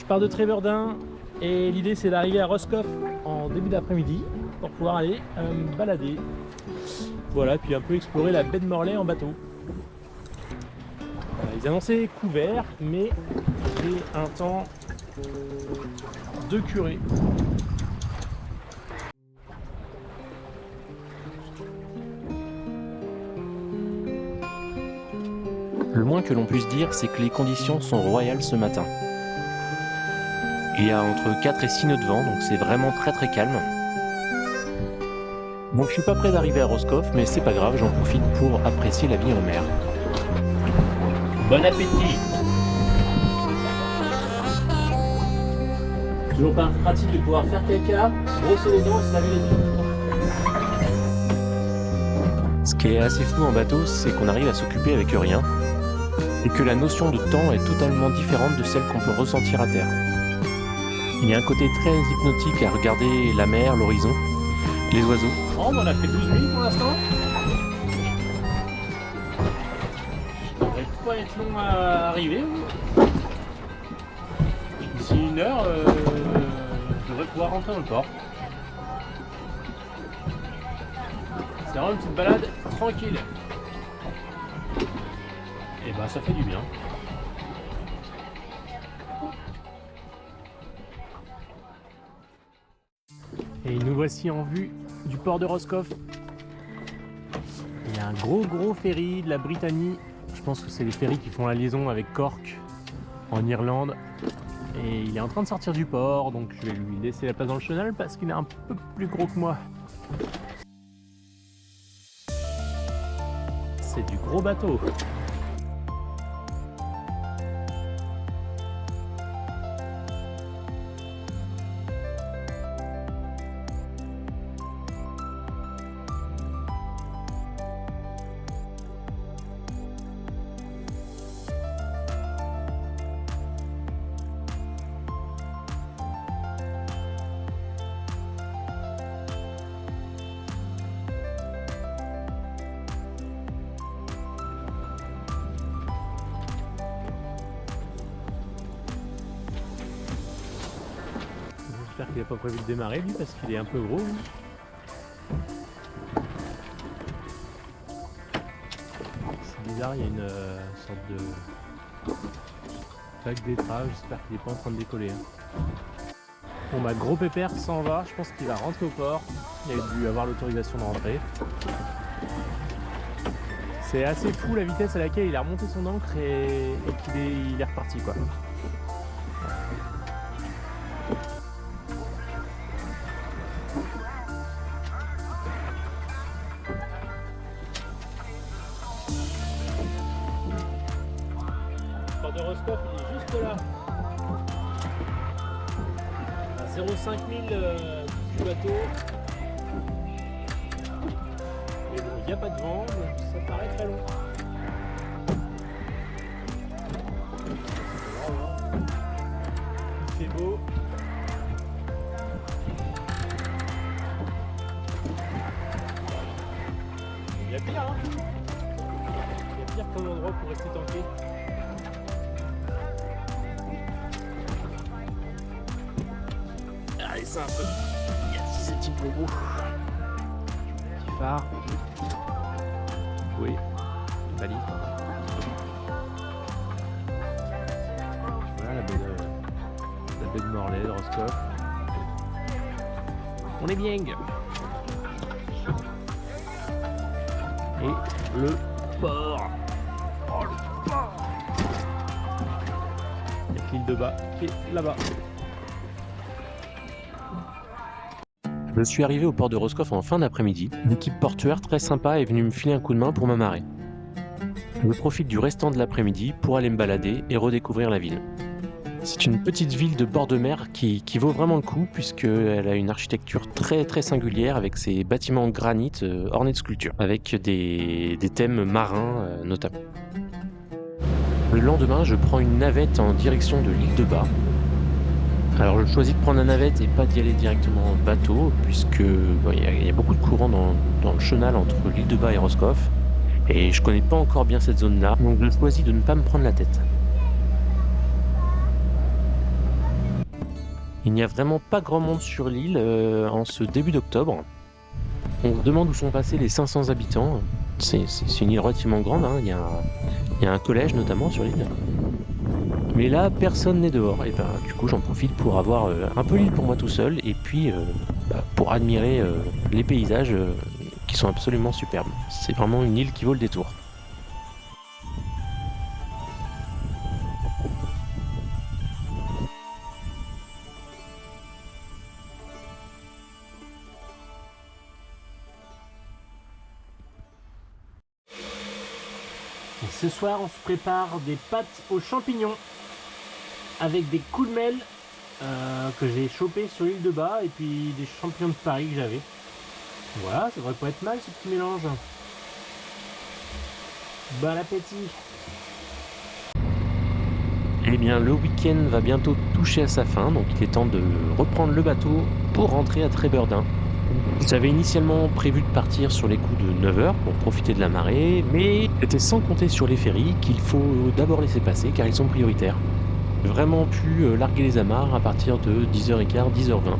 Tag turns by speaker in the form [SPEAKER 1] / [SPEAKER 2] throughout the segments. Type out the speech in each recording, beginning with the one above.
[SPEAKER 1] Je pars de Tréverdun et l'idée c'est d'arriver à Roscoff en début d'après-midi pour pouvoir aller me balader. Voilà, puis un peu explorer la baie de Morlaix en bateau. Ils annonçaient couvert, mais c'est un temps de curé.
[SPEAKER 2] Le moins que l'on puisse dire, c'est que les conditions sont royales ce matin. Il y a entre 4 et 6 nœuds de vent, donc c'est vraiment très très calme. Bon, je suis pas prêt d'arriver à Roscoff, mais c'est pas grave, j'en profite pour apprécier la vie en mer.
[SPEAKER 1] Bon appétit! Toujours pas pratique de pouvoir faire caca, brosser les dents et se laver les dents.
[SPEAKER 2] Ce qui est assez fou en bateau, c'est qu'on arrive à s'occuper avec rien, et que la notion de temps est totalement différente de celle qu'on peut ressentir à terre. Il y a un côté très hypnotique à regarder la mer, l'horizon, les oiseaux.
[SPEAKER 1] Oh, on a fait 12 minutes pour l'instant. Ça devrait pas être long à arriver. D'ici une heure, je devrais pouvoir rentrer dans le port. C'est vraiment une petite balade tranquille. Et bah ça fait du bien. Et nous voici en vue du port de Roscoff. Il y a un gros ferry de la Britannie. Je pense que c'est les ferries qui font la liaison avec Cork en Irlande. Et il est en train de sortir du port, donc je vais lui laisser la place dans le chenal parce qu'il est un peu plus gros que moi. C'est du gros bateau. J'espère qu'il n'a pas prévu de démarrer lui parce qu'il est un peu gros. C'est bizarre, il y a une sorte de vague d'étrave, j'espère qu'il n'est pas en train de décoller. Bon bah gros pépère s'en va, je pense qu'il va rentrer au port. Il a dû avoir l'autorisation de rentrer. C'est assez fou la vitesse à laquelle il a remonté son ancre et qu'il est reparti quoi. Le port de Roscoff il est juste là. À 0,5 000 du bateau. Mais bon, il n'y a pas de vent, donc ça paraît très long. Il fait beau. Il y a pire, hein. Il y a pire comme endroit pour rester tanké. Allez, c'est un peu. Il y a 6 petits bobos. Petit phare. Oui, valise. Voilà la baie de Morlaix, de Roscoff. On est bien. Et le port. Oh le port. Avec l'île de bas qui est là-bas.
[SPEAKER 2] Je suis arrivé au port de Roscoff en fin d'après-midi. Une équipe portuaire très sympa est venue me filer un coup de main pour m'amarrer. Je profite du restant de l'après-midi pour aller me balader et redécouvrir la ville. C'est une petite ville de bord de mer qui vaut vraiment le coup puisqu'elle a une architecture très très singulière avec ses bâtiments en granit ornés de sculptures, avec des thèmes marins notamment. Le lendemain, je prends une navette en direction de l'île de Bas. Alors je choisis de prendre la navette et pas d'y aller directement en bateau puisque il y a beaucoup de courants dans le chenal entre l'île de Bas et Roscoff et je connais pas encore bien cette zone là, donc je choisis de ne pas me prendre la tête. Il n'y a vraiment pas grand monde sur l'île en ce début d'octobre. On se demande où sont passés les 500 habitants. C'est une île relativement grande, hein. Il y a un collège notamment sur l'île. Mais là, personne n'est dehors. Et ben, du coup, j'en profite pour avoir un peu l'île pour moi tout seul et puis pour admirer les paysages qui sont absolument superbes. C'est vraiment une île qui vaut le détour.
[SPEAKER 1] Et ce soir, on se prépare des pâtes aux champignons avec des coulmelles que j'ai chopé sur l'île de Bas et puis des champignons de Paris que j'avais. Voilà, ça devrait pas être mal ce petit mélange. Bon appétit!
[SPEAKER 2] Eh bien, le week-end va bientôt toucher à sa fin, donc il est temps de reprendre le bateau pour rentrer à Trébeurdun. J'avais initialement prévu de partir sur les coups de 9 heures pour profiter de la marée, mais c'était sans compter sur les ferries qu'il faut d'abord laisser passer car ils sont prioritaires. J'ai vraiment pu larguer les amarres à partir de 10h15, 10h20.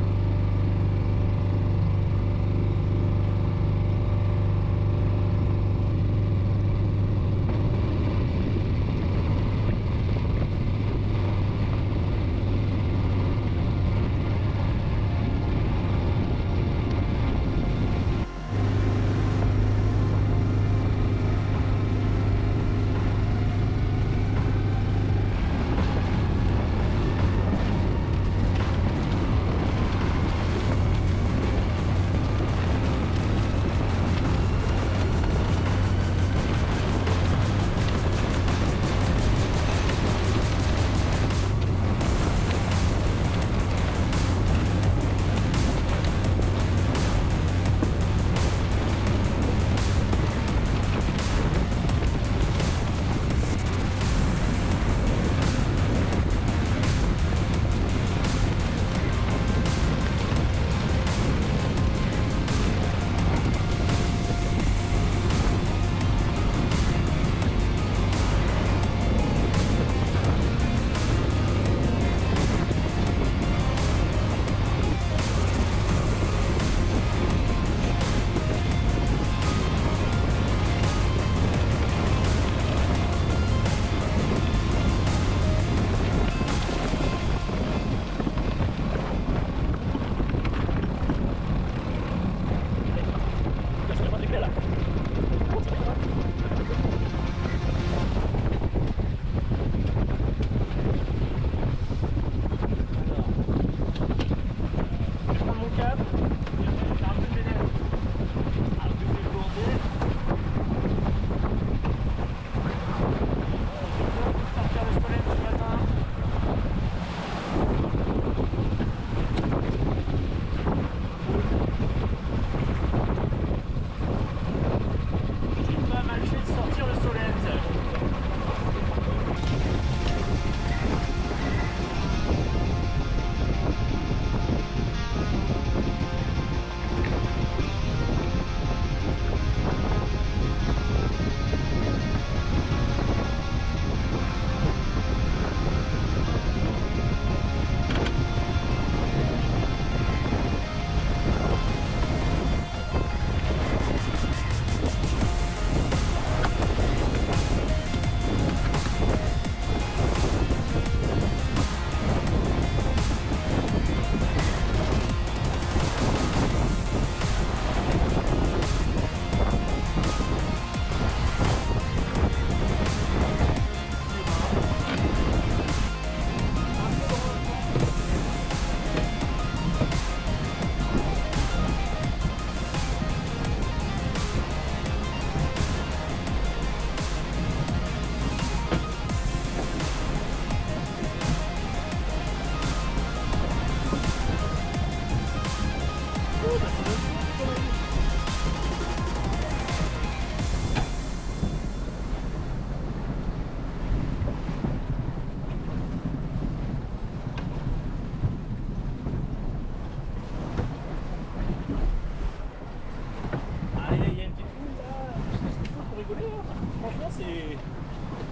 [SPEAKER 1] c'est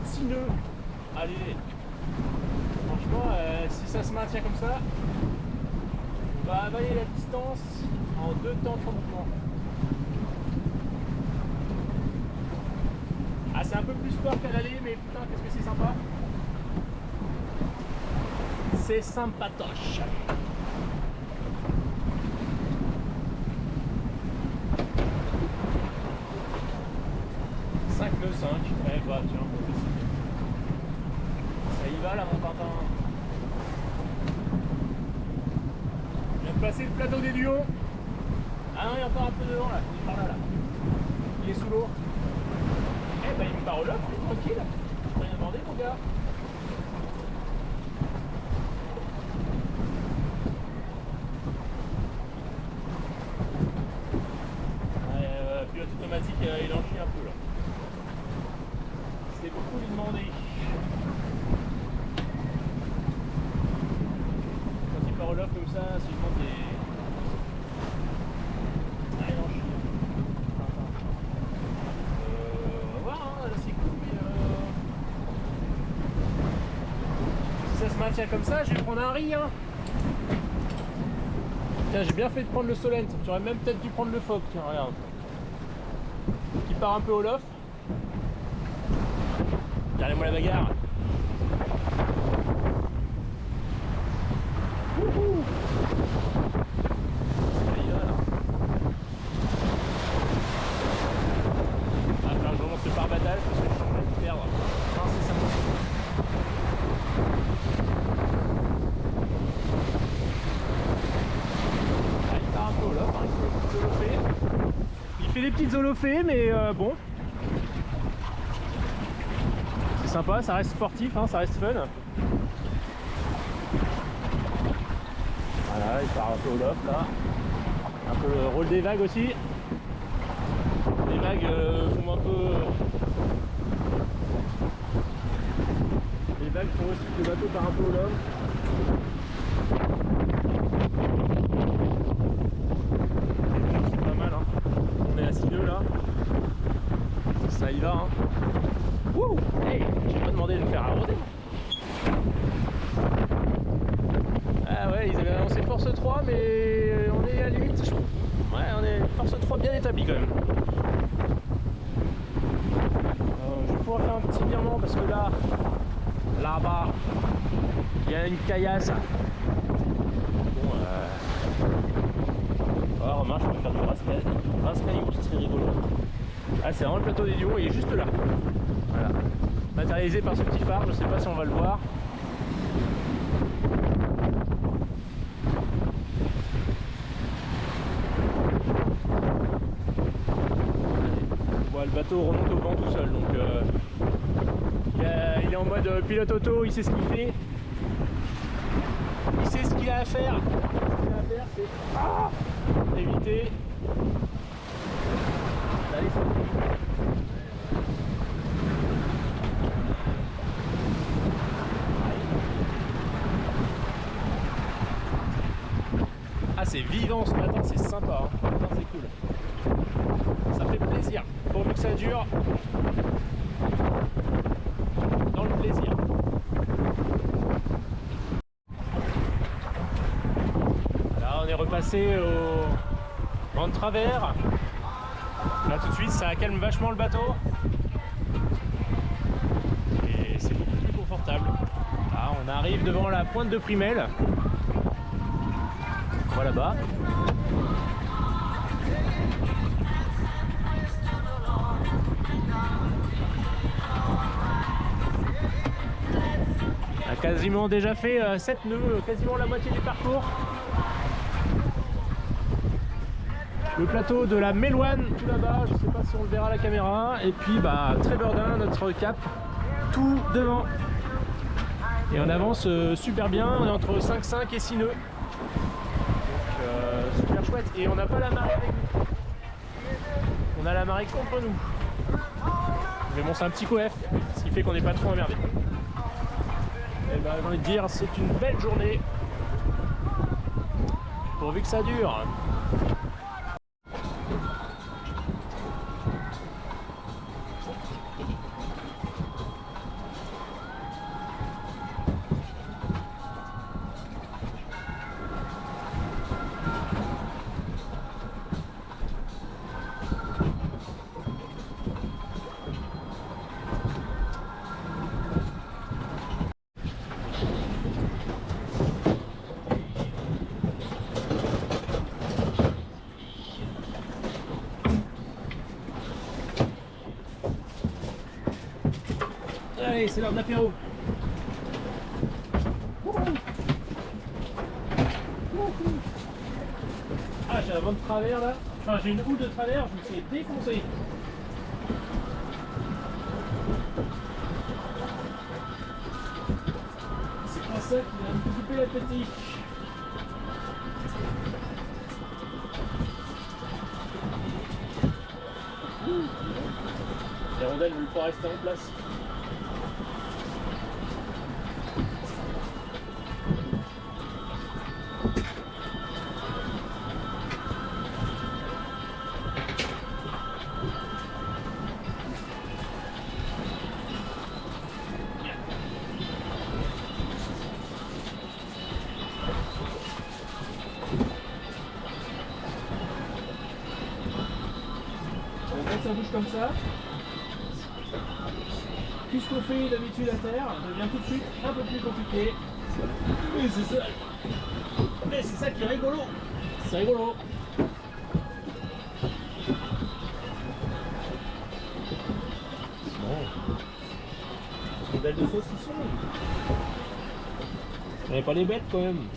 [SPEAKER 1] 6 nœuds. Allez, franchement, si ça se maintient comme ça, va avaler la distance en 2 temps de mouvement. Ah, c'est un peu plus fort qu'à l'aller, mais putain, qu'est-ce que c'est sympa. C'est sympatoche. Le 5, eh bah tiens, ça y va là mon Tintin. Je viens de passer le plateau des duos. Ah non, il y a encore un peu devant là, il est par là, là. Il est sous l'eau. Eh bah il me part au loft, tranquille. T'as rien demandé mon gars. Pilote automatique, il en chie un peu là. C'est beaucoup lui demander. Quand il part au loft comme ça, c'est une montée. Ah, il en chie. On va voir, hein, là c'est cool, mais si ça se maintient comme ça, je vais prendre un riz. Hein. Tiens, j'ai bien fait de prendre le Solent. J'aurais même peut-être dû prendre le Foc. Tiens, regarde. Qui part un peu au loft. Regardez-moi la bagarre. Wouhou. Ah, là, je remonte le pare-battage parce que je suis en train de perdre incessamment. Ah, il part un peu au loft, hein, il fait des petites holophées, mais bon. C'est sympa, ça reste sportif, hein, ça reste fun. Voilà, il part un peu au loft là. Un peu le rôle des vagues aussi. Les vagues font un peu. Les vagues font aussi que le bateau part un peu au loft. C'est pas mal, hein. On est à 6 nœuds là. Ça y va, hein. Wouh! Hey, j'ai pas demandé de me faire arroser. Ah ouais, ils avaient annoncé force 3, mais on est à limite. Ouais, on est force 3 bien établi quand même. Je vais pouvoir faire un petit virement parce que là-bas, il y a une caillasse. Bon, remarque, je peux faire du rascaliou, ce serait rigolo. Ah, c'est vraiment le plateau des duos, il est juste là. Voilà. Matérialisé par ce petit phare, je sais pas si on va le voir. Voilà, le bateau remonte au vent tout seul, donc il est en mode pilote auto, il sait ce qu'il fait. Il sait ce qu'il a à faire. Ce qu'il a à faire, c'est éviter d'aller sur le pied. Ah, c'est vivant ce matin, c'est sympa, hein. Putain, c'est cool. Ça fait plaisir, pourvu que ça dure. Dans le plaisir. Là, on est repassé au vent de travers. Là, tout de suite, ça calme vachement le bateau. Et c'est beaucoup plus confortable. Là, on arrive devant la pointe de Primel. On va là-bas. On a quasiment déjà fait 7 nœuds, quasiment la moitié du parcours. Le plateau de la Méloine tout là-bas, je ne sais pas si on le verra à la caméra. Et puis bah, Trébordin, notre cap, tout devant. Et on avance super bien, on est entre 5,5 et 6 nœuds. Super chouette, et on n'a pas la marée avec nous. On a la marée contre nous. Mais bon, c'est un petit coef, ce qui fait qu'on n'est pas trop emmerdé. Et ben, j'ai envie de dire, c'est une belle journée. Pourvu que ça dure. Allez, c'est l'heure de l'apéro. Ah, j'ai un vent de travers là. Enfin, j'ai une houle de travers, je me suis défoncé. C'est pas ça qui va me couper l'appétit. Les rondelles ne veulent pas rester en place. Ça bouge comme ça. Tout ce qu'on fait d'habitude à terre devient tout de suite un peu plus compliqué. Mais c'est ça qui est rigolo. C'est rigolo. Bon. Modèle de saucisson. On n'est pas les bêtes quand même.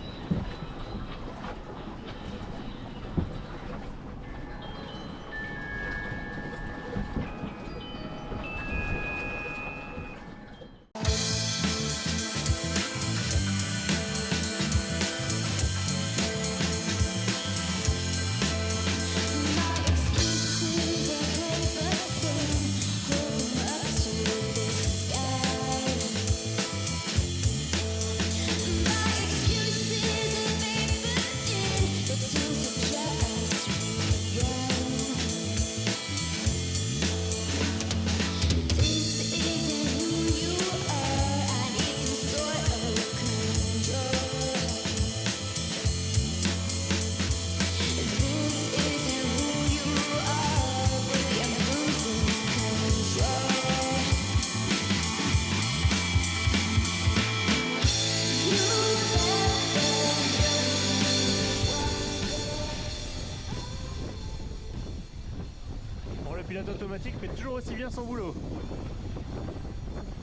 [SPEAKER 1] Le pilote automatique fait toujours aussi bien son boulot.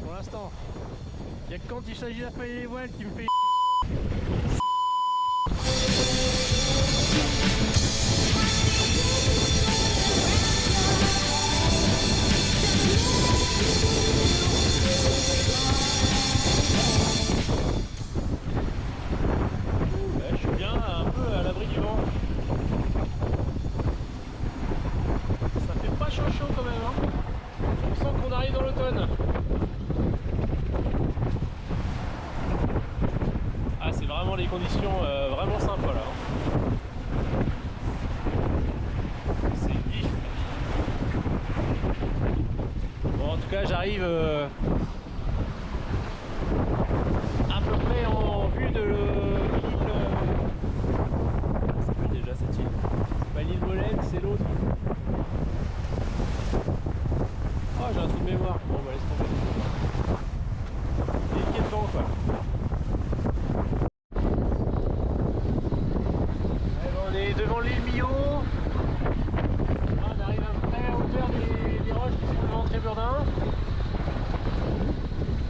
[SPEAKER 1] Pour l'instant, il n'y a que quand il s'agit d'affaler les voiles qui me fait je suis bien un peu à l'abri du vent. Chaud quand même, hein. On sent qu'on arrive dans l'automne. Ah, c'est vraiment les conditions vraiment sympas là. C'est vif. Bon, en tout cas, j'arrive à peu près en vue de l'île. Ça s'appelle déjà cette île. C'est pas l'île Molène, c'est l'autre. Ah, j'ai un trou de mémoire. Bon, bah laisse tomber. Il est pieds devant quoi. Allez, bon, on est devant l'île Millau. Là, on arrive à peu près à hauteur des roches qui sont devant Tréburnin.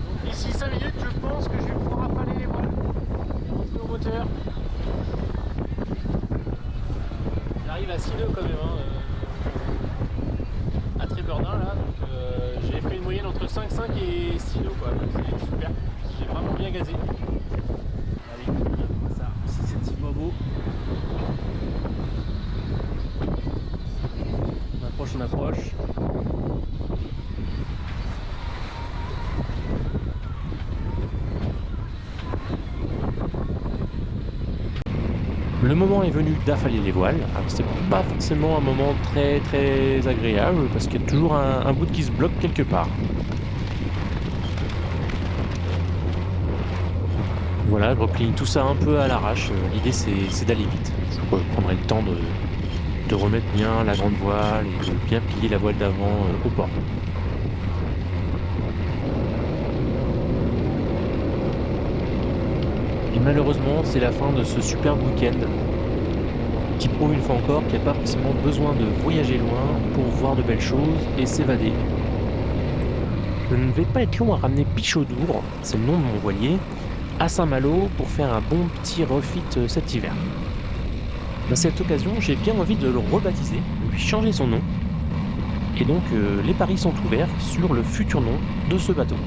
[SPEAKER 1] Donc d'ici 5 minutes, je pense que je vais pouvoir affaler les voiles et rentrer au moteur. J'arrive à 6 nœuds quand même. Hein. À Tréburnin là, donc j'ai fait une moyenne entre 5,5 et 6 nœuds quoi, donc c'est super, j'ai vraiment bien gazé. Allez, ça, c'est un petit bobo. On approche, on approche.
[SPEAKER 2] Le moment est venu d'affaler les voiles. C'est pas forcément un moment très agréable parce qu'il y a toujours un bout qui se bloque quelque part. Voilà, je replie tout ça un peu à l'arrache. L'idée c'est d'aller vite. Je prendrai le temps de remettre bien la grande voile et de bien plier la voile d'avant au port. Et malheureusement, c'est la fin de ce superbe week-end qui prouve une fois encore qu'il n'y a pas forcément besoin de voyager loin pour voir de belles choses et s'évader. Je ne vais pas être long à ramener Pichaudour, c'est le nom de mon voilier, à Saint-Malo pour faire un bon petit refit cet hiver. À cette occasion, j'ai bien envie de le rebaptiser, de lui changer son nom. Et donc, les paris sont ouverts sur le futur nom de ce bateau.